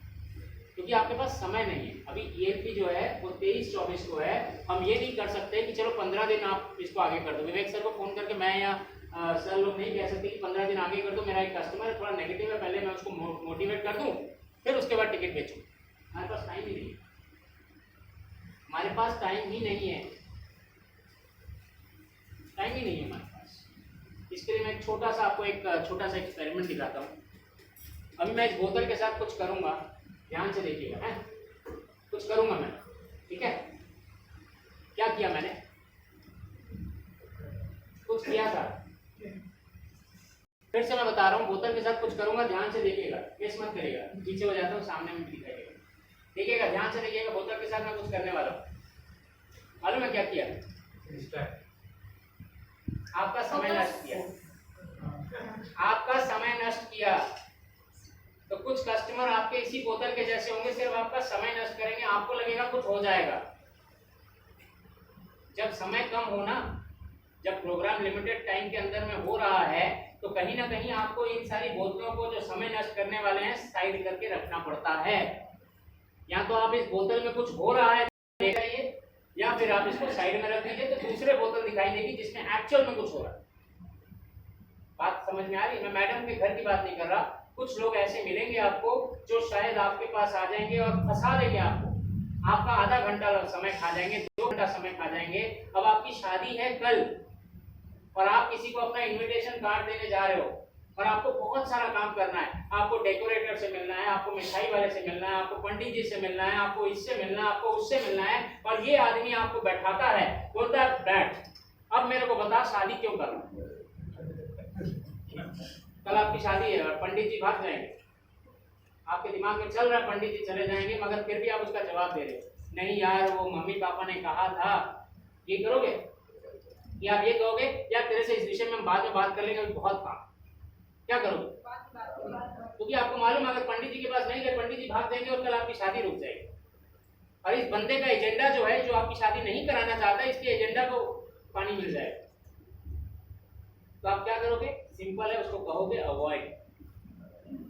क्योंकि आपके पास समय नहीं है। अभी ELP जो है वो 23-24 को है। हम ये नहीं कर सकते कि चलो 15 दिन आप इसको आगे कर दो। विवेक सर को फोन करके मैं या सर लोग नहीं कह सकते कि 15 दिन आगे कर दो, मेरा एक कस्टमर थोड़ा नेगेटिव है, पहले मैं उसको मोटिवेट कर दूं फिर उसके बाद टिकट बेचूं। हमारे पास टाइम ही नहीं है, हमारे पास टाइम ही नहीं है, टाइम ही नहीं है हमारे पास। इसके लिए मैं एक छोटा सा आपको एक छोटा सा एक्सपेरिमेंट दिखाता हूँ। अभी मैं इस बोतल के साथ कुछ करूँगा, ध्यान से देखिएगा। है कुछ करूँगा मैं, ठीक है? क्या किया मैंने? कुछ किया था, फिर से मैं बता रहा हूँ। बोतल के साथ कुछ करूँगा, ध्यान से देखिएगा, मिस मत करिएगा। पीछे हो जाता हूँ, सामने में दिखाई देगा, देखिएगा, ध्यान से देखिएगा। बोतल के साथ मैं कुछ करने वाला हूँ। मालूम है क्या किया? आपका समय नष्ट किया, आपका समय नष्ट किया। तो कुछ कस्टमर आपके इसी बोतल के जैसे होंगे, सिर्फ आपका समय नष्ट करेंगे, आपको लगेगा कुछ हो जाएगा। जब समय कम हो ना, जब प्रोग्राम लिमिटेड टाइम के अंदर में हो रहा है, तो कहीं ना कहीं आपको इन सारी बोतलों को जो समय नष्ट करने वाले हैं साइड करके रखना पड़ता है। या तो आप इस बोतल में कुछ हो रहा है देख रहिए, या फिर आप इसको साइड में रख दीजिए तो दूसरे बोतल दिखाई देगी जिसमें एक्चुअल में कुछ हो रहा है। बात समझ में आ रही है? मैं मैडम के घर की बात नहीं कर रहा। कुछ लोग ऐसे मिलेंगे आपको जो शायद आपके पास आ जाएंगे और फंसा देंगे आपको। आपका आधा घंटा समय खा जाएंगे, 2 घंटा समय खा जाएंगे। अब आपकी शादी है कल और आप किसी को अपना इनविटेशन कार्ड देने जा रहे हो और आपको बहुत सारा काम करना है। आपको डेकोरेटर से मिलना है, आपको मिठाई वाले से मिलना है, आपको पंडित जी से मिलना है, आपको इससे मिलना है, आपको उससे मिलना है। और ये आदमी आपको बैठाता है, बोलता है बैठ, अब मेरे को बता शादी क्यों करना? कल आपकी शादी है और पंडित जी भाग जाएंगे। आपके दिमाग में चल रहा है पंडित जी चले जाएंगे, मगर फिर भी आप उसका जवाब दे रहे हो, नहीं यार वो मम्मी पापा ने कहा था। ये करोगे या आप ये कहोगे या तेरे से इस विषय में हम बाद में बात कर लेंगे, बहुत काम। क्या करोगे? क्योंकि आपको मालूम है अगर पंडित जी के पास नहीं गए, पंडित जी भाग जाएंगे और कल आपकी शादी रुक जाएगी। और इस बंदे का एजेंडा जो है, जो आपकी शादी नहीं कराना चाहता, इसके एजेंडा को पानी मिल जाएगा। तो आप क्या करोगे? सिंपल है, उसको कहोगे अवॉइड।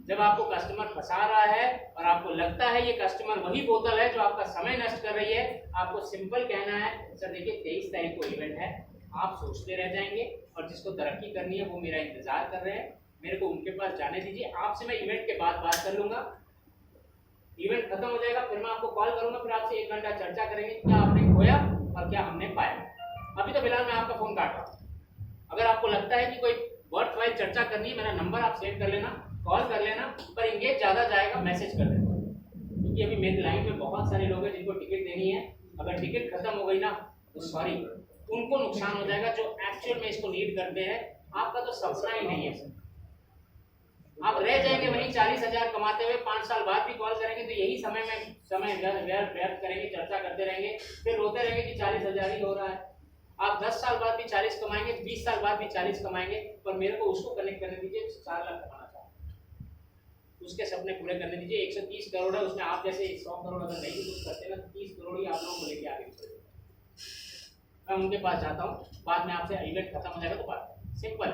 जब आपको कस्टमर फंसा रहा है और आपको लगता है ये कस्टमर वही बोतल है जो आपका समय नष्ट कर रही है, आपको सिंपल कहना है सर देखिए 23 तारीख को इवेंट है, आप सोचते रह जाएंगे और जिसको तरक्की करनी है वो मेरा इंतजार कर रहे हैं, मेरे को उनके पास जाने दीजिए, आपसे मैं इवेंट के बाद बात कर लूंगा। इवेंट खत्म हो जाएगा, फिर मैं आपको कॉल करूंगा, फिर आपसे 1 घंटा चर्चा करेंगे क्या आपने खोया और क्या हमने पाया। अभी तो फिलहाल मैं आपका फोन काट रहा हूँ। अगर आपको लगता है कि कोई वर्थ वाइज चर्चा करनी है, मेरा नंबर आप सेव कर लेना, कॉल कर लेना, पर इंगेज ज़्यादा जाएगा मैसेज कर देना, क्योंकि अभी मेरी लाइन में बहुत सारे लोग हैं जिनको टिकट देनी है। अगर टिकट खत्म हो गई ना तो सॉरी, उनको नुकसान हो जाएगा जो एक्चुअल में इसको नीड करते हैं। आपका तो सपना ही नहीं है, आप रह जाएंगे वहीं 40,000 कमाते हुए। 5 साल बाद भी कॉल करेंगे तो यही समय व्यर्थ करेंगे, चर्चा करते रहेंगे, फिर रोते रहेंगे कि 40,000 ही हो रहा है। आप 10 साल बाद भी 40 कमाएंगे, 20 साल बाद भी 40 कमाएंगे, पर मेरे को उसको कनेक्ट करने दीजिए 4 लाख कमाना चाहता है, उसके सपने पूरे करने दीजिए। 130 करोड़ है, उसमें आप जैसे 100 करोड़ अगर नहीं कुछ करते ना तो 30 करोड़ ही आप लोगों को लेके आगे चले। मैं उनके पास जाता हूँ, बाद में आपसे इवेंट खत्म हो जाएगा तो बात सिंपल।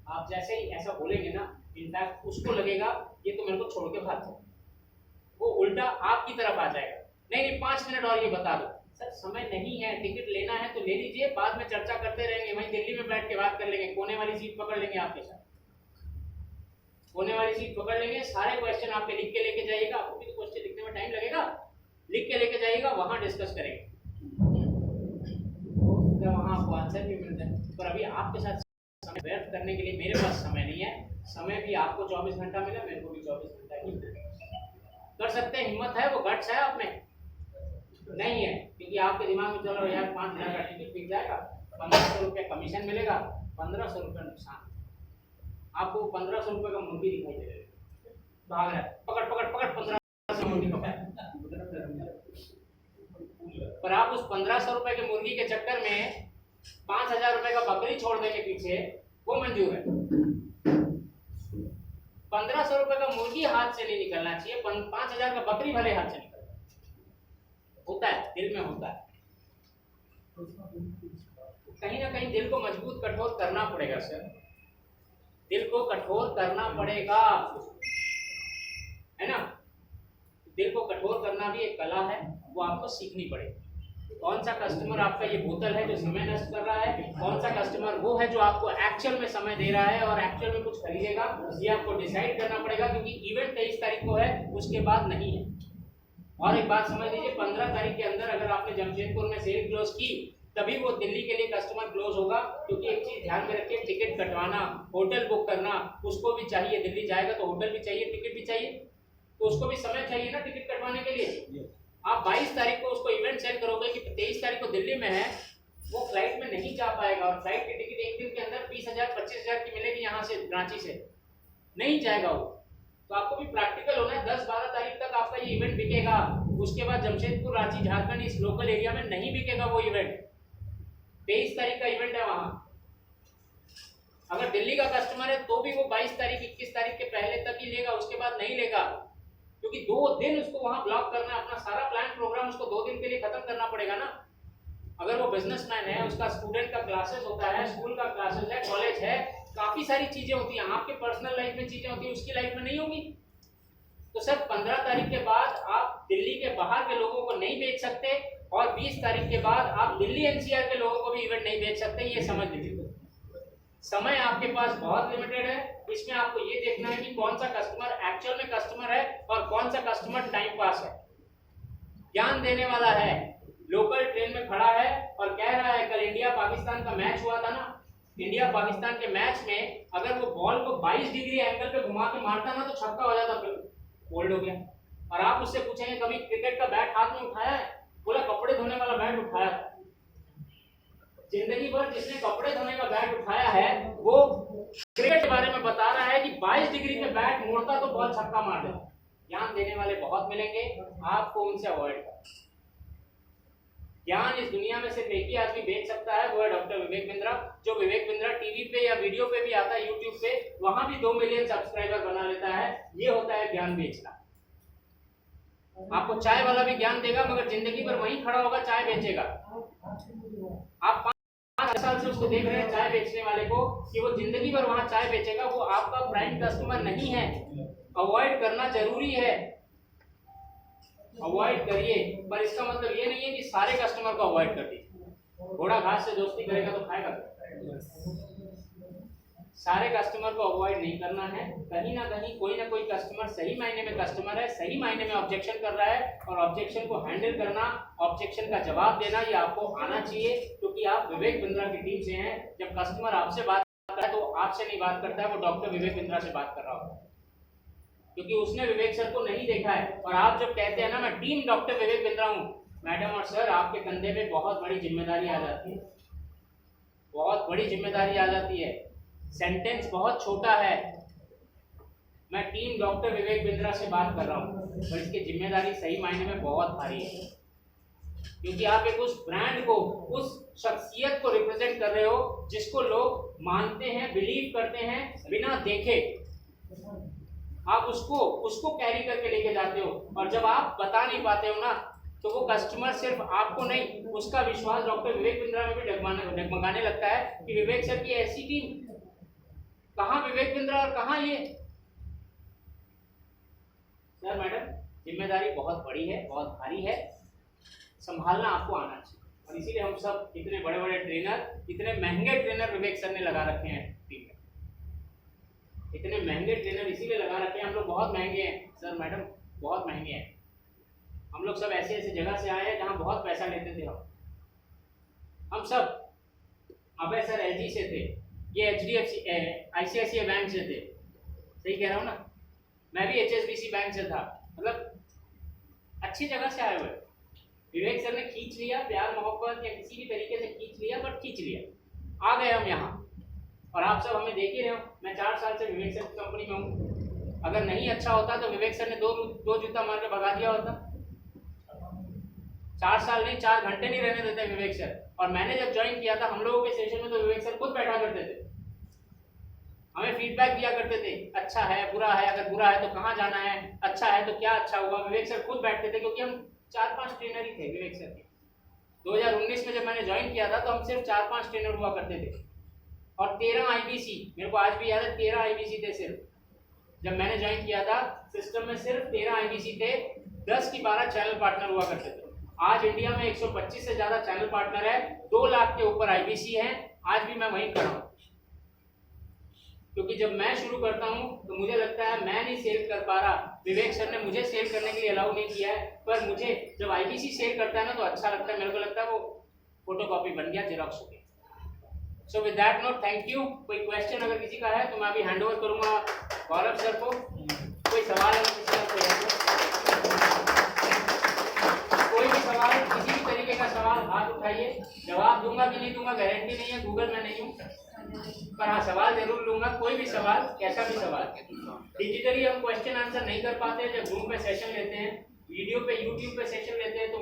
आप जैसे ही ऐसा बोलेंगे ना, इनफैक्ट उसको लगेगा ये तो मेरे को छोड़ के भाग जाए, वो उल्टा आपकी तरफ आ जाएगा। नहीं 5 मिनट और ये बता दो सर, समय नहीं है, टिकट लेना है तो ले लीजिए, बाद में चर्चा करते रहेंगे, वहीं दिल्ली में बैठ के बात कर लेंगे, कोने वाली सीट पकड़ लेंगे आपके साथ। कोने वाली सीट पकड़ लेंगे, सारे क्वेश्चन आपके लिख के लेके जाइएगा, आपको भी तो क्वेश्चन लिखने में टाइम लगेगा, लिख के लेके जाइएगा, वहां डिस्कस करेंगे, तो वहां आपको आंसर भी मिलता है। पर अभी आपके साथ समय व्यर्थ करने के लिए मेरे पास समय नहीं है, समय भी आपको 24 घंटा मिला, मेरे को भी 24 घंटा ही कर सकते हैं। हिम्मत है, वो गट्स है आप में? नहीं है, क्योंकि आपके दिमाग में चलो यार 5,000 का टिकट बिक जाएगा, 1,500 रुपये कमीशन मिलेगा, 1,500 रुपये नुकसान, आपको 1,500 रुपये का मुर्गी दिखाई दे रहा है, भाग रहा है, पकड़ पकड़ पकड़ 1,500 मुर्गी पकड़, पर आप उस 1,500 रुपये के मुर्गी के चक्कर में 5,000 रुपये का बकरी छोड़ देंगे पीछे, वो मंजूर है। 1,500 रुपये का मुर्गी हाथ से नहीं निकलना चाहिए, 5,000 का बकरी भले हाथ से निकल होता है, दिल में होता है। कहीं ना कहीं दिल को मजबूत कठोर करना पड़ेगा सर, दिल को कठोर करना पड़ेगा, है ना? दिल को कठोर करना भी एक कला है, वो आपको सीखनी पड़ेगी। कौन सा कस्टमर आपका ये बोतल है जो समय नष्ट कर रहा है, कौन सा कस्टमर वो है जो आपको एक्चुअल में समय दे रहा है और एक्चुअल में कुछ खरीदेगा, ये आपको डिसाइड करना पड़ेगा, क्योंकि इवेंट 23 तारीख को है, उसके बाद नहीं है। और एक बात समझ लीजिए, 15 तारीख के अंदर अगर आपने जमशेदपुर में सेल क्लोज की, तभी वो दिल्ली के लिए कस्टमर क्लोज होगा, क्योंकि एक चीज ध्यान में रखिए, टिकट कटवाना, होटल बुक करना, उसको भी चाहिए। दिल्ली जाएगा तो होटल भी चाहिए, टिकट भी चाहिए, तो उसको भी समय चाहिए ना टिकट कटवाने के लिए। आप 22 तारीख को उसको इवेंट सेंड करोगे कि 23 तारीख को दिल्ली में है, वो फ्लाइट में नहीं जा पाएगा, और फ्लाइट की टिकट एक दिन के अंदर 20,000 25,000 की मिलेगी यहाँ से, रांची से नहीं जाएगा वो। तो आपको भी प्रैक्टिकल होना है। 10-12 तारीख तक आपका ये इवेंट बिकेगा, उसके बाद जमशेदपुर, रांची, झारखंड इस लोकल एरिया में नहीं बिकेगा वो इवेंट। 23 तारीख का इवेंट है वहां। अगर दिल्ली का कस्टमर है तो भी वो 22 तारीख 21 तारीख के पहले तक ही लेगा, उसके बाद नहीं लेगा, क्योंकि 2 दिन उसको वहां ब्लॉक करना है, अपना सारा प्लान प्रोग्राम उसको 2 दिन के लिए खत्म करना पड़ेगा ना। अगर वो बिजनेसमैन है, उसका स्टूडेंट का क्लासेस होता है, स्कूल का क्लासेस है, कॉलेज है, काफी सारी चीजें होती हैं, आपके पर्सनल लाइफ में चीजें होती हैं, उसकी लाइफ में नहीं होगी। तो सर 15 तारीख के बाद आप दिल्ली के बाहर के लोगों को नहीं बेच सकते, और 20 तारीख के बाद आप दिल्ली एनसीआर के लोगों को भी इवेंट नहीं बेच सकते, ये समझ लीजिए। समय आपके पास बहुत लिमिटेड है, इसमें आपको ये देखना है कि कौन सा कस्टमर एक्चुअल में कस्टमर है और कौन सा कस्टमर टाइम पास है, ज्ञान देने वाला है, लोकल ट्रेन में खड़ा है और कह रहा है, कल इंडिया पाकिस्तान का मैच हुआ था ना, इंडिया पाकिस्तान के मैच में अगर वो बॉल को 22 डिग्री एंगल पे घुमा के मारता ना तो छक्का हो जाता, बोल्ड हो गया। और आप उससे पूछेंगे कभी क्रिकेट का बैट हाथ में उठाया है, बोला कपड़े धोने वाला बैट उठाया था। जिंदगी भर जिसने कपड़े धोने का बैट उठाया है वो क्रिकेट के बारे में बता रहा है कि 22 डिग्री पे बैट मोड़ता तो बॉल छक्का मार देता। ज्ञान देने वाले बहुत मिलेंगे, आपको उनसे अवॉइड करना। ज्ञान इस दुनिया में सिर्फ एक ही आदमी बेच सकता है, वो है डॉक्टर विवेक बिंद्रा। जो विवेक बिंद्रा टीवी पे या वीडियो पे भी आता है, यूट्यूब पे, वहां भी 2 मिलियन सब्सक्राइबर बना लेता है। ये होता है ज्ञान बेचना। आपको चाय वाला भी ज्ञान देगा, मगर जिंदगी भर वहीं खड़ा होगा, चाय बेचेगा। आप 5 साल से उसको देख रहे हैं चाय बेचने वाले को, कि वो जिंदगी भर वहां चाय बेचेगा, वो आपका प्राइम कस्टमर नहीं है। अवॉइड करना जरूरी है, अवॉइड करिए, पर इसका मतलब ये नहीं है कि सारे कस्टमर को अवॉइड कर दीजिए। घोड़ा घास से दोस्ती करेगा तो खाएगा। सारे कस्टमर को अवॉइड नहीं करना है। कहीं ना कहीं कोई ना कोई कस्टमर सही मायने में कस्टमर है, सही मायने में ऑब्जेक्शन कर रहा है, और ऑब्जेक्शन को हैंडल करना, ऑब्जेक्शन का जवाब देना, ये आपको आना चाहिए, क्योंकि आप विवेक बिंद्रा की टीम से हैं। जब कस्टमर आपसे बात करता है तो आपसे नहीं बात करता है, वो डॉक्टर विवेक बिंद्रा से बात कर रहा होता है, क्योंकि उसने विवेक सर को नहीं देखा है। और आप जब कहते हैं ना मैं टीम डॉक्टर विवेक बिंद्रा हूँ, मैडम और सर, आपके कंधे पे बहुत बड़ी जिम्मेदारी आ जाती है, बहुत बड़ी जिम्मेदारी आ जाती है। सेंटेंस बहुत छोटा है, मैं टीम डॉक्टर विवेक बिंद्रा से बात कर रहा हूँ, पर इसकी जिम्मेदारी सही मायने में बहुत भारी है, क्योंकि आप एक उस ब्रांड को, उस शख्सियत को रिप्रेजेंट कर रहे हो जिसको लोग मानते हैं, बिलीव करते हैं बिना देखे। आप उसको कैरी करके लेके जाते हो, और जब आप बता नहीं पाते हो ना, तो वो कस्टमर सिर्फ आपको नहीं, उसका विश्वास डॉक्टर विवेक बिंद्रा में भी डगमगाने लगता है कि विवेक सर की ऐसी टीम, कहाँ विवेक बिंद्रा और कहाँ ये। सर मैडम, जिम्मेदारी बहुत बड़ी है, बहुत भारी है, संभालना आपको आना चाहिए, और इसीलिए हम सब इतने बड़े बड़े ट्रेनर, इतने महंगे ट्रेनर विवेक सर ने लगा रखे हैं टीम में। इतने महंगे ट्रेनर इसीलिए लगा रखे हैं, हम लोग बहुत महंगे हैं सर मैडम, बहुत महंगे हैं। हम लोग सब ऐसे ऐसे जगह से आए हैं जहाँ बहुत पैसा लेते थे हम सब। अभय सर एलजी से थे, ये HDFC ICICI बैंक से थे, सही कह रहा हूँ ना? मैं भी HSBC बैंक से था, मतलब अच्छी जगह से आए हुए। विवेक सर ने खींच लिया, प्यार मोहब्बत या किसी भी तरीके से खींच लिया, बट खींच लिया, आ गए हम यहाँ। और आप सब हमें देख ही रहे हो, मैं 4 साल से विवेक सर की कंपनी में हूँ। अगर नहीं अच्छा होता तो विवेक सर ने दो जूता मार के भगा दिया होता। 4 साल नहीं, 4 घंटे नहीं रहने देते विवेक सर। और मैंने जब ज्वाइन किया था हम लोगों के सेशन में, तो विवेक सर खुद बैठा करते थे, हमें फीडबैक दिया करते थे, अच्छा है बुरा है, अगर बुरा है तो कहाँ जाना है, अच्छा है तो क्या अच्छा हुआ। विवेक सर खुद बैठते थे, क्योंकि हम 4-5 ट्रेनर ही थे विवेक सर के। 2019 में जब मैंने ज्वाइन किया था तो हम सिर्फ 4-5 ट्रेनर हुआ करते थे, और 13 IBC, मेरे को आज भी याद है 13 IBC थे सिर्फ। जब मैंने ज्वाइन किया था सिस्टम में सिर्फ 13 IBC थे, 10 की 12 चैनल पार्टनर हुआ करते थे। आज इंडिया में 125 से ज्यादा चैनल पार्टनर है, 2 लाख के ऊपर IBC है। आज भी मैं वहीं खड़ा हूँ, क्योंकि जब मैं शुरू करता हूँ तो मुझे लगता है मैं नहीं सेल कर पा रहा, विवेक सर ने मुझे सेल करने के लिए अलाउ नहीं किया है। पर मुझे जब IBC सेल करता है ना तो अच्छा लगता है, मेरे को लगता है वो फोटोकॉपी बन गया, जेरॉक्स हो गया। So with that note, thank you. कोई क्वेश्चन अगर किसी का है तो मैं अभी हैंड ओवर करूंगा गौरव सर को। कोई सवाल अगर किसी का कोई है, कोई भी सवाल, किसी भी तरीके का सवाल हाथ उठाइए, जवाब दूंगा कि नहीं दूंगा गारंटी नहीं है, गूगल में नहीं हूँ, पर हाँ सवाल जरूर लूंगा। कोई भी सवाल, कैसा भी सवाल। डिजिटली हम क्वेश्चन आंसर नहीं कर पाते, जब ग्रुप में सेशन लेते हैं, वीडियो पे यूट्यूब पे सेशन लेते हैं तो